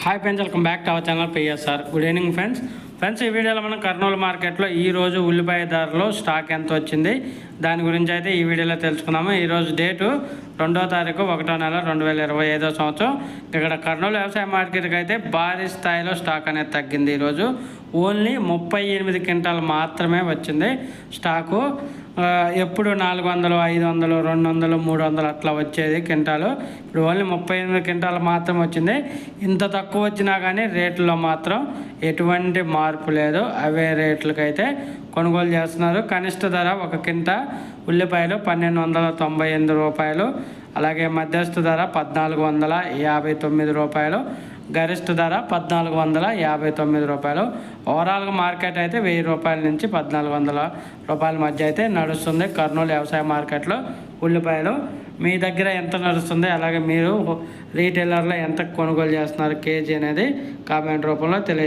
Hi friends, welcome back to our channel PSR. Good evening friends ఈ వీడియోలో మనం కర్నూలు మార్కెట్లో ఈరోజు ఉల్లిపాయ ధరలో స్టాక్ ఎంత వచ్చింది దాని గురించి అయితే ఈ వీడియోలో తెలుసుకున్నాము. ఈరోజు డేటు 2వ తారీఖు 1వ నెల 2025 సంవత్సరం. ఇక్కడ కర్నూలు వ్యవసాయ మార్కెట్కి అయితే భారీ స్థాయిలో స్టాక్ అనేది తగ్గింది. ఈరోజు ఓన్లీ 38 క్వింటాలు మాత్రమే వచ్చింది స్టాకు. ఎప్పుడు 400, 500, 200, 300 అట్లా వచ్చేది క్వింటాలు. ఇప్పుడు ఓన్లీ 38 క్వింటాలు మాత్రం వచ్చింది. ఇంత తక్కువ వచ్చినా కానీ రేట్లలో మాత్రం ఎటువంటి మార్పు లేదు. అవే రేట్లకైతే కొనుగోలు చేస్తున్నారు. కనిష్ట ధర ఒక క్వింట ఉల్లిపాయలు 1298 రూపాయలు, అలాగే మధ్యస్థ ధర 1459 రూపాయలు, గరిష్ట ధర 1459 రూపాయలు. ఓవరాల్గా మార్కెట్ అయితే 1000 రూపాయల నుంచి 1400 రూపాయల మధ్య అయితే నడుస్తుంది కర్నూలు వ్యవసాయ మార్కెట్లో ఉల్లిపాయలు. మీ దగ్గర ఎంత నడుస్తుంది, అలాగే మీరు రీటైలర్లో ఎంత కొనుగోలు చేస్తున్నారు కేజీ అనేది కామెంట్ రూపంలో తెలియజేయండి.